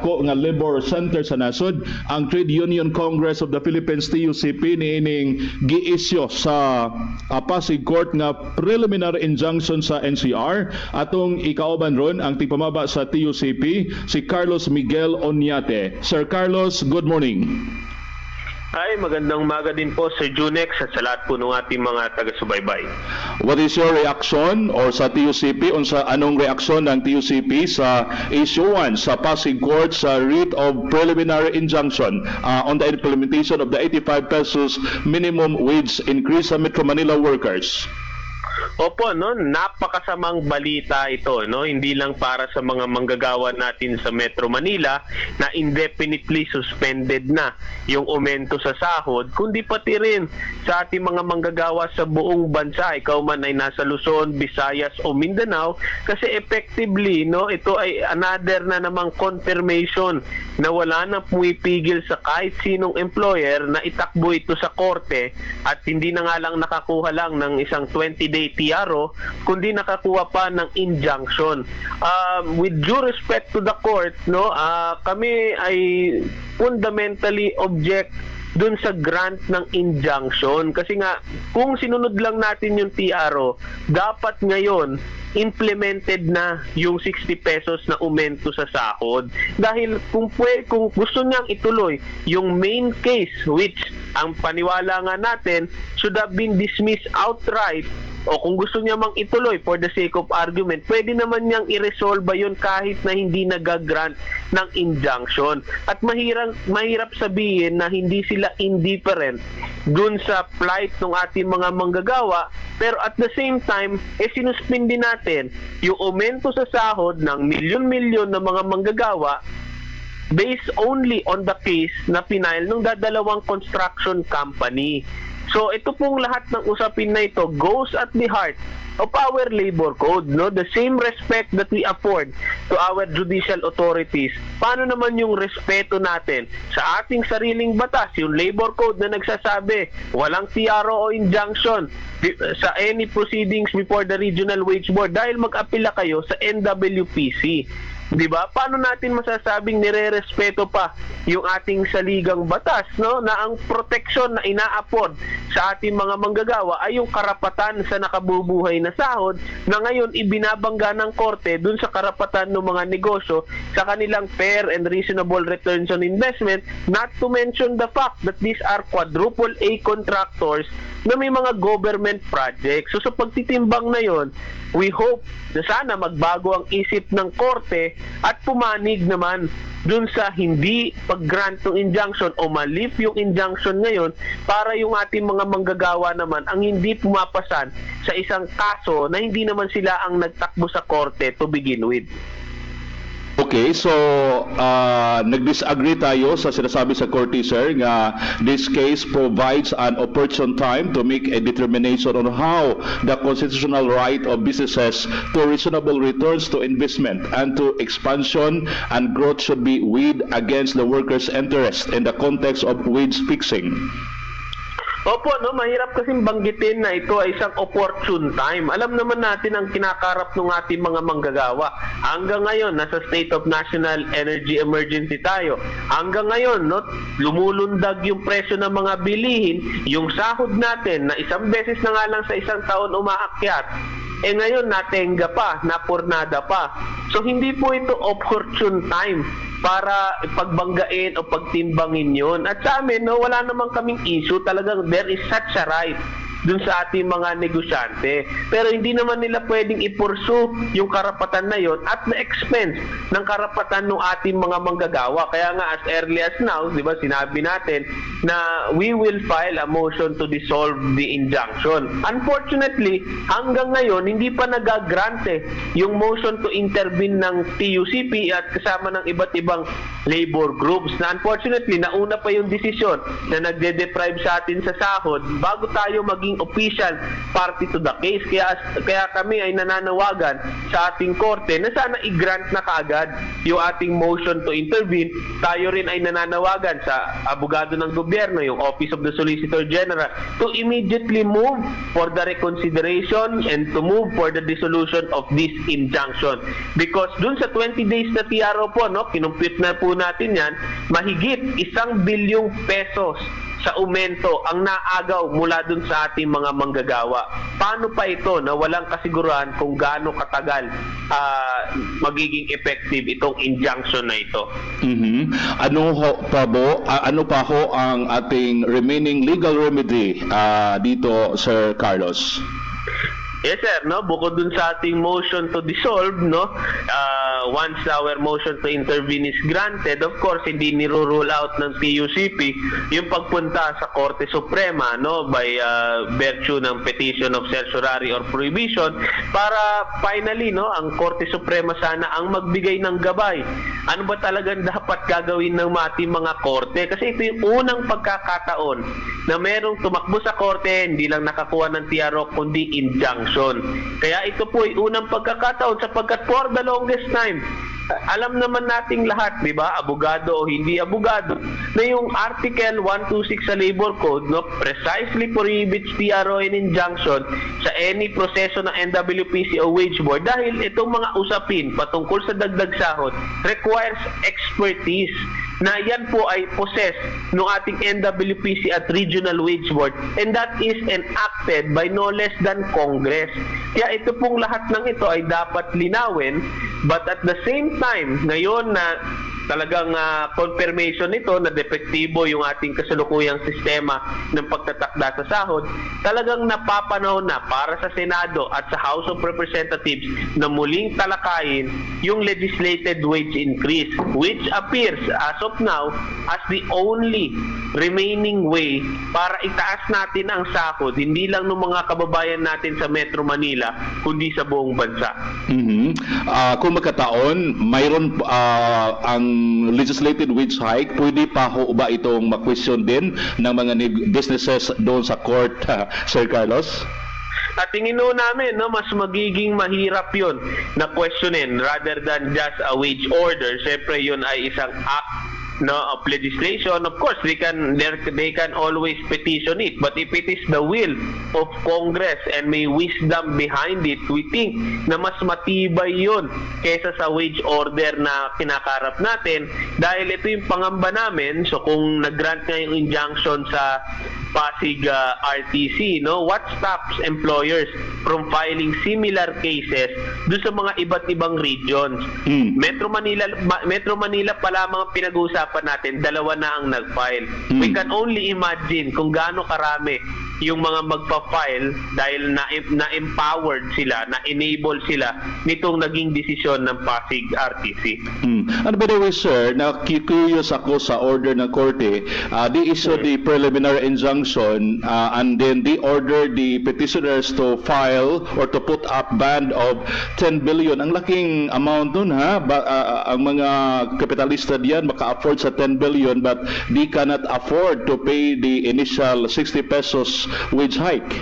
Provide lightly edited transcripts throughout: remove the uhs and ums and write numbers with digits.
dako nga labor center sa nasod, ang Trade Union Congress of the Philippines TUCP niining giisyo sa Pasig Court nga preliminary injunction sa NCR. Atong ikauban ron ang tigpamaba sa TUCP si Carlos Miguel Oñate. Sir Carlos, good morning. Ay, magandang umaga din po Sir Junex at sa lahat po ng ating mga taga-subaybay. What is your reaction or sa TUCP unsa anong reaksyon ng TUCP sa issuance sa Pasig Court sa writ of preliminary injunction on the implementation of the 85 pesos minimum wage increase sa Metro Manila workers? Opo, no, napakasamang balita ito, no, hindi lang para sa mga manggagawa natin sa Metro Manila na indefinitely suspended na yung aumento sa sahod, kundi pati rin sa ating mga manggagawa sa buong bansa, ikaw man ay nasa Luzon, Visayas o Mindanao, kasi effectively, no, ito ay another na namang confirmation na wala na pumipigil sa kahit sinong employer na itakbo ito sa korte at hindi na nga lang nakakuha lang ng isang 20-day TRO, kundi nakakuha pa ng injunction. With due respect to the court, no, kami ay fundamentally object dun sa grant ng injunction kasi nga kung sinunod lang natin yung TRO, dapat ngayon implemented na yung 60 pesos na aumento sa sahod. Dahil kung gusto niyang ituloy yung main case, which ang paniwala nga natin should have been dismissed outright, o kung gusto niya mang ituloy for the sake of argument, pwede naman niyang i-resolve yun kahit na hindi nag-grant ng injunction. At mahirap sabihin na hindi sila indifferent dun sa plight ng ating mga manggagawa, pero at the same time, sinuspindi natin yung aumento sa sahod ng milyon-milyon na mga manggagawa based only on the case na pinail ng dadalawang construction company. So ito pong lahat ng usapin na ito goes at the heart of our labor code, no? The same respect that we afford to our judicial authorities. Paano naman yung respeto natin sa ating sariling batas, yung labor code na nagsasabi walang TRO o injunction sa any proceedings before the Regional Wage Board dahil mag-apela kayo sa NWPC. Di ba? Paano natin masasabing nire-respeto pa yung ating saligang batas, no? Na ang proteksyon na ina-afford sa ating mga manggagawa ay yung karapatan sa nakabubuhay na sahod na ngayon ibinabangga ng korte dun sa karapatan ng mga negosyo sa kanilang fair and reasonable returns on investment, not to mention the fact that these are quadruple A contractors na may mga government projects. So sa pagtitimbang na yon, we hope na sana magbago ang isip ng korte at pumanig naman dun sa hindi pag-grant ng injunction o ma-lift yung injunction ngayon para yung ating mga manggagawa naman ang hindi pumapasan sa isang kaso na hindi naman sila ang nagtakbo sa korte to begin with. Okay, so nag-disagree tayo sa sinasabi sa korte, sir, nga this case provides an opportune time to make a determination on how the constitutional right of businesses to reasonable returns to investment and to expansion and growth should be weighed against the workers' interest in the context of wage fixing. Opo, no, mahirap kasing banggitin na ito ay isang opportune time. Alam naman natin ang kinakarap ng ating mga manggagawa. Hanggang ngayon, nasa state of national energy emergency tayo. Hanggang ngayon, no, lumulundag yung presyo ng mga bilihin, yung sahod natin na isang beses na nga lang sa isang taon umaakyat. Ngayon, natenga pa, napurnada pa. So, hindi po ito opportune time para pagbanggain o pagtimbangin yun. At sa amin, no, wala namang kaming issue. Talagang there is such a right dun sa ating mga negosyante. Pero hindi naman nila pwedeng i-pursue yung karapatan na yon at na-expense ng karapatan ng ating mga manggagawa. Kaya nga as early as now, di ba, sinabi natin na we will file a motion to dissolve the injunction. Unfortunately, hanggang ngayon, hindi pa nagagrante yung motion to intervene ng TUCP at kasama ng iba't ibang labor groups na unfortunately, nauna pa yung desisyon na nagde-deprive sa atin sa sahod bago tayo maging official party to the case. Kaya kami ay nananawagan sa ating korte na sana i-grant na kaagad yung ating motion to intervene. Tayo rin ay nananawagan sa abogado ng gobyerno, yung Office of the Solicitor General, to immediately move for the reconsideration and to move for the dissolution of this injunction. Because dun sa 20 days na TRO po, no, kinumpute na po po natin yan, mahigit 1 bilyong pesos sa aumento ang naagaw mula dun sa ating mga manggagawa. Paano pa ito na walang kasiguruhan kung gaano katagal magiging effective itong injunction na ito? Ano pa ho ang ating remaining legal remedy dito, Sir Carlos? Yes sir, no, bukod dun sa ating motion to dissolve, no, once our motion to intervene is granted, of course hindi niro-rule out ng PUCP yung pagpunta sa Korte Suprema, no, by virtue ng petition of certiorari or prohibition, para finally, no, ang Korte Suprema sana ang magbigay ng gabay. Ano ba talagang dapat gagawin ng ating mga korte? Kasi ito yung unang pagkakataon na merong tumakbo sa korte, hindi lang nakakuha ng TRO kundi injunction. Kaya ito po ay unang pagkakataon sapagkat for the longest time, alam naman nating lahat, di ba, abogado o hindi abogado, na yung Article 126 sa Labor Code, no, precisely prohibits TRO and injunction sa any proseso ng NWPC o wage board dahil itong mga usapin patungkol sa dagdag sahod requires expertise na yan po ay possess ng ating NWPC at Regional Wage Board, and that is enacted by no less than Congress. Kaya ito pong lahat ng ito ay dapat linawin, but at the same time, ngayon na talagang confirmation nito na depektibo yung ating kasalukuyang sistema ng pagtatakda sa sahod, talagang napapanahon na para sa Senado at sa House of Representatives na muling talakayin yung legislated wage increase, which appears as of now as the only remaining way para itaas natin ang sahod, hindi lang ng mga kababayan natin sa Metro Manila, kundi sa buong bansa. Kung magkataon, mayroon ang legislated wage hike, pwede pa ho ba itong ma-question din ng mga businesses doon sa court, Sir Carlos? At tingin ho namin, no, mas magiging mahirap yun na questionin rather than just a wage order. Siyempre yun ay isang act, no, of legislation. Of course, they can always petition it, but if it is the will of Congress and may wisdom behind it, we think na mas matibay yun kaysa sa wage order na kinakarap natin, dahil ito yung pangamba namin. So kung nag-grant nga yung injunction sa Pasig RTC, no, what stops employers from filing similar cases doon sa mga iba't ibang regions? Metro Manila pa lamang ang pinag-uusapan natin, 2 na ang nag-file. We can only imagine kung gaano karami yung mga magpa-file dahil na-empowered sila, na-enable sila nitong naging desisyon ng Pasig RTC. And by the way, sir, na-curious ako sa order ng korte. They issued the preliminary injunction and then they ordered the petitioners to file or to put up bond of 10 billion. Ang laking amount nun, ha? Ang mga kapitalista diyan maka-afford sa 10 billion but they cannot afford to pay the initial 60 pesos wage hike.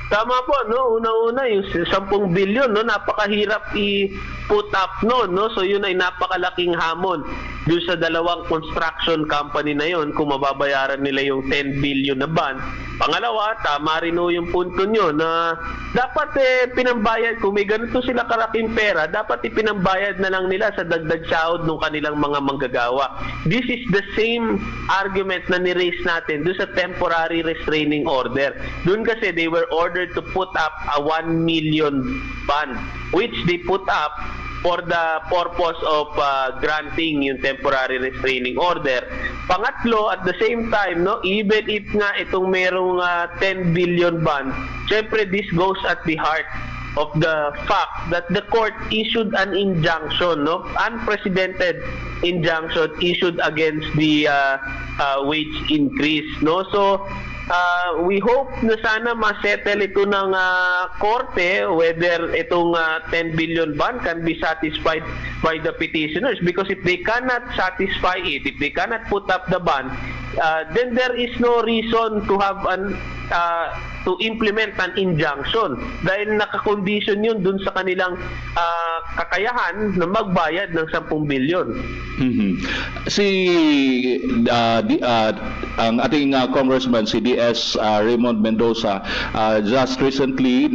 Tama po, no, una-una yung 10 billion, no, napakahirap i-put up no, so yun ay napakalaking hamon doon sa dalawang construction company na yon kung mababayaran nila yung 10 billion na bond. Pangalawa, tama rin yung punto nyo na dapat pinambayad, kung may ganito sila kalaking pera, dapat ipinambayad na lang nila sa dagdag sahod ng kanilang mga manggagawa. This is the same argument na ni-raise natin doon sa temporary restraining order. Doon kasi they were ordered to put up a 1 million bond, which they put up for the purpose of granting yung temporary restraining order. Pangatlo, at the same time, no, even if nga itong merong 10 billion bond, syempre this goes at the heart of the fact that the court issued an injunction, no, unprecedented injunction issued against the wage increase, no. So we hope na sana ma-settle ito ng korte whether itong 10 billion bond can be satisfied by the petitioners, because if they cannot satisfy it, if they cannot put up the bond, then there is no reason to have to implement an injunction dahil naka-condition yun dun sa kanilang kakayahan na magbayad ng 10 billion. Ang ating congressman si DS Raymond Mendoza just recently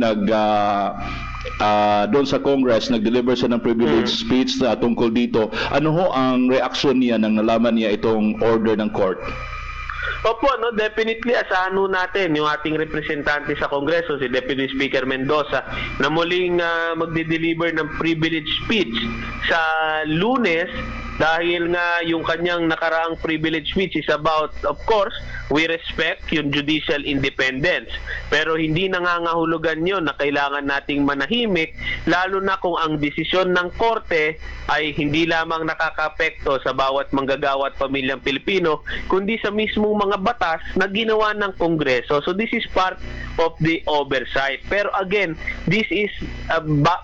doon sa Congress, nag-deliver siya ng privilege speech tungkol dito. Ano ho ang reaksyon niya nang nalaman niya itong order ng court? Opo, no, definitely asahan ho natin yung ating representante sa Kongreso, si Deputy Speaker Mendoza, na muling magde-deliver ng privilege speech sa Lunes dahil nga yung kanyang nakaraang privilege speech is about, of course, we respect yung judicial independence. Pero hindi nangangahulugan yun na kailangan nating manahimik, lalo na kung ang desisyon ng korte ay hindi lamang nakakapekto sa bawat manggagawa at pamilyang Pilipino, kundi sa mismong mga batas na ginawa ng Kongreso. So this is part of the oversight. Pero again, this is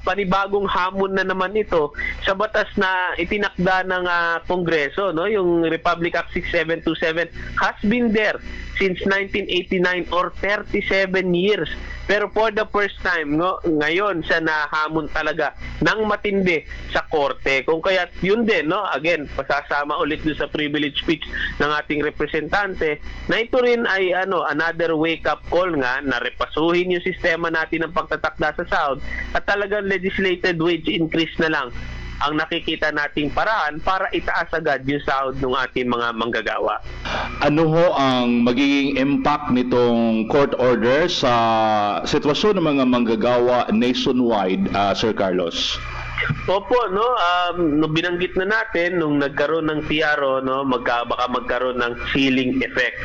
panibagong hamon na naman ito sa batas na itinakda ng Kongreso, no? Yung Republic Act 6727 has been there since 1989 or 37 years. Pero for the first time, no, ngayon siya nahamon talaga ng matindi sa korte. Kung kaya yun din, no, again, pasasama ulit doon sa privilege speech ng ating representante na ito rin ay another wake-up call nga na repasuhin yung sistema natin ng pagtatakda sa sahod at talagang legislated wage increase na lang ang nakikita nating paraan para itaas agad yung sahod ng ating mga manggagawa. Ano ho ang magiging impact nitong court order sa sitwasyon ng mga manggagawa nationwide, Sir Carlos? Opo, no, binanggit na natin nung nagkaroon ng TRO, no, baka magkaroon ng chilling effect.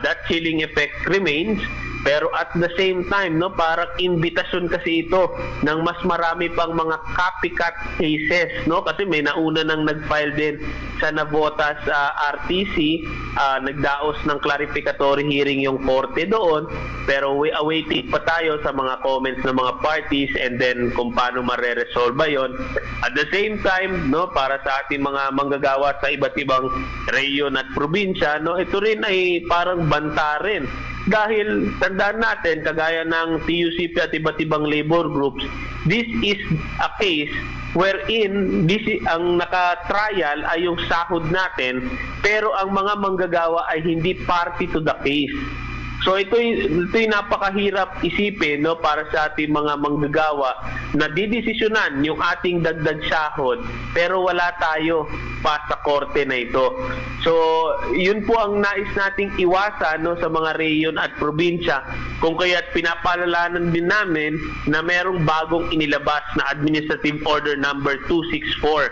That chilling effect remains, pero at the same time, no, parang imbitasyon kasi ito ng mas marami pang mga copycat cases, no, kasi may nauna nang nag-file din sa Navotas RTC, nagdaos ng clarificatory hearing yung korte doon, pero we awaiting pa tayo sa mga comments ng mga parties and then kung paano mare-resolve yon. At the same time, no, para sa ating mga manggagawa sa iba't ibang rehiyon at probinsya, no, ito rin ay parang banta rin. Dahil tandaan natin, kagaya ng TUCP at iba't ibang labor groups, this is a case wherein ang naka-trial ay yung sahod natin, pero ang mga manggagawa ay hindi party to the case. So ito'y napakahirap isipin, no, para sa ating mga manggagawa na didesisyonan yung ating dagdag sahod pero wala tayo pa sa korte na ito. So yun po ang nais nating iwasan, no, sa mga rehiyon at probinsya, kung kaya't pinapaalalanan din namin na merong bagong inilabas na Administrative Order number 264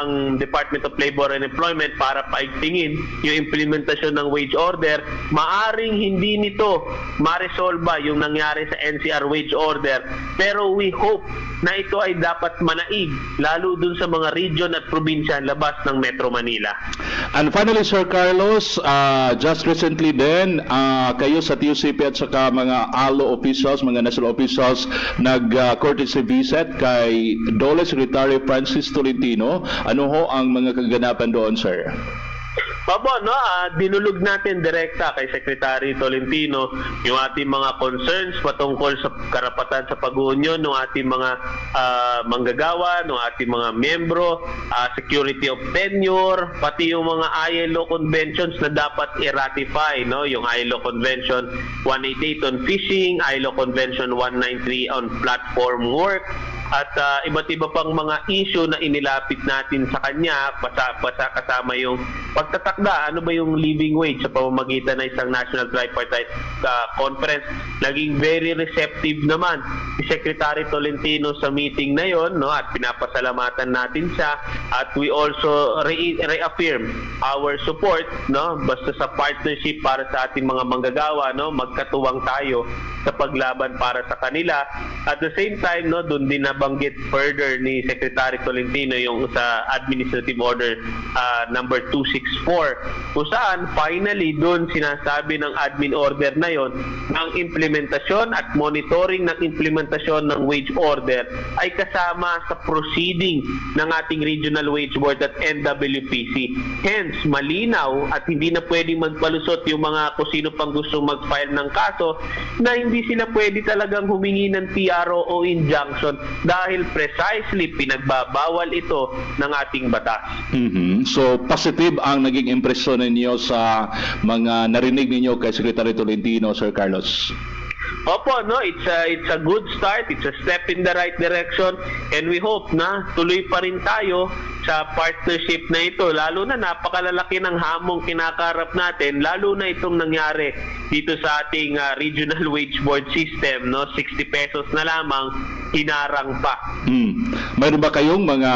ang Department of Labor and Employment para paigtingin yung implementasyon ng wage order. Maaring hindi nito maresolba yung nangyari sa NCR wage order, pero we hope na ito ay dapat manaig lalo dun sa mga region at probinsya labas ng Metro Manila. And finally, Sir Carlos, just recently din, kayo sa TUCP at saka mga ALO officials, mga national officials, nag-courtesy visit kay DOLE Secretary Francis Tolentino. Ano ho ang mga kaganapan doon, sir? Babo, no, dinulog natin direkta kay Secretary Tolentino yung ating mga concerns patungkol sa karapatan sa pag-uunyon ng ating mga manggagawa, ng ating mga miyembro, security of tenure, pati yung mga ILO conventions na dapat i-ratify, no, yung ILO Convention 188 on fishing, ILO Convention 193 on platform work, at iba't iba pang mga issue na inilapit natin sa kanya, kasama yung pagtatakda, ano ba yung living wage sa pamamagitan ng isang National Tripartite Conference. Naging very receptive naman si Secretary Tolentino sa meeting na yon, no, at pinapasalamatan natin siya, at we also reaffirm our support, no, basta sa partnership para sa ating mga manggagawa, no, magkatuwang tayo sa paglaban para sa kanila. At the same time, no, doon din nabanggit further ni Secretary Tolentino yung sa Administrative Order number 264, kung saan finally doon sinasabi ng admin order na yon ang implementasyon at monitoring ng implementasyon ng wage order ay kasama sa proceeding ng ating Regional Wage Board at NWPC. Hence, malinaw at hindi na pwedeng magpalusot yung mga kung sino pang gustong mag-file ng kaso na hindi sila pwede talagang humingi ng TRO o injunction dahil precisely pinagbabawal ito ng ating batas. So, positive ang naging impresyon ninyo sa mga narinig ninyo kay Secretary Tolentino, Sir Carlos? Opo, no, it's a good start, it's a step in the right direction, and we hope na tuloy pa rin tayo sa partnership na ito, lalo na napakalalaki ng hamong kinakarap natin, lalo na itong nangyari dito sa ating regional wage board system, no, 60 pesos na lamang, hinarang pa. Mayroon ba kayong mga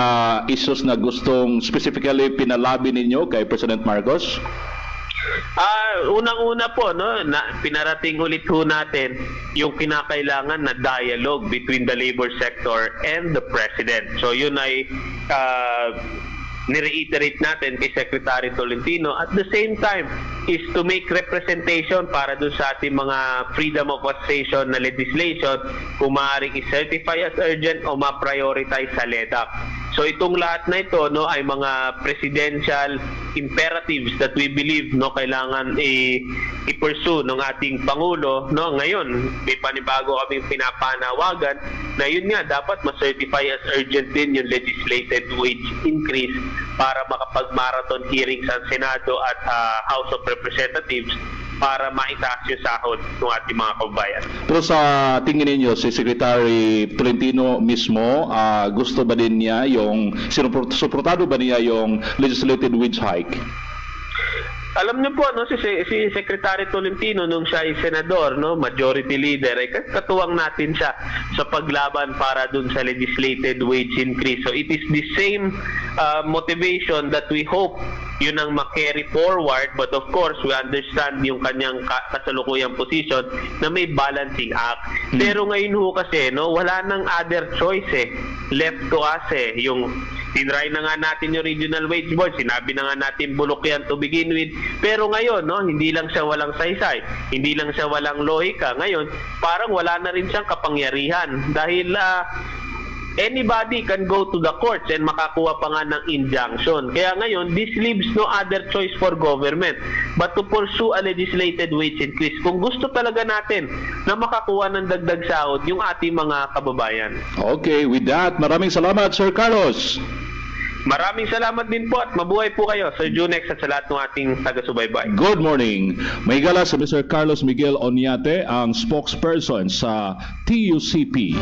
issues na gustong specifically pinalabi ninyo kay President Marcos? Unang-una po, no, na pinarating ulit ho natin yung kinakailangan na dialogue between the labor sector and the president. So yun ay nireiterate natin kay Secretary Tolentino. At the same time is to make representation para dun sa ating mga freedom of association na legislation kung maaaring i-certify as urgent o ma-prioritize sa LEDAC. So itong lahat na ito, no, ay mga presidential imperatives that we believe, no, kailangan i-pursue ng ating Pangulo, no. Ngayon may panibago kaming pinapanawagan na yun nga dapat ma-certify as urgent din yung legislated wage increase para makapag-marathon hearings sa Senado at House of Representatives para maitaas yung sahod ng ating mga kababayan. Pero sa tingin ninyo, si Secretary Tolentino mismo, gusto ba din niya yung, suportado ba niya yung legislated wage hike? Alam niyo po, no, si Secretary Tolentino nung siya ay senador, no, majority leader, ay katuwang natin siya sa paglaban para dun sa legislated wage increase. So it is the same motivation that we hope yun ang ma-carry forward, but of course we understand yung kanyang kasalukuyang position na may balancing act. Pero ngayon ho kasi, no, wala nang other choice left to us yung tinry na nga natin yung regional wage board, sinabi na nga natin bulok yan to begin with, pero ngayon, no, hindi lang siya walang saysay, hindi lang siya walang lohika, ngayon parang wala na rin siyang kapangyarihan dahil anybody can go to the courts and makakuha pa nga ng injunction. Kaya ngayon, this leaves no other choice for government but to pursue a legislated wage increase kung gusto talaga natin na makakuha ng dagdag sahod yung ating mga kababayan. Okay, with that, maraming salamat, Sir Carlos. Maraming salamat din po at mabuhay po kayo, Sir Junex, at sa lahat ng ating taga-subaybay. Good morning. May gala si Mr. Carlos Miguel Oñate, ang spokesperson sa TUCP.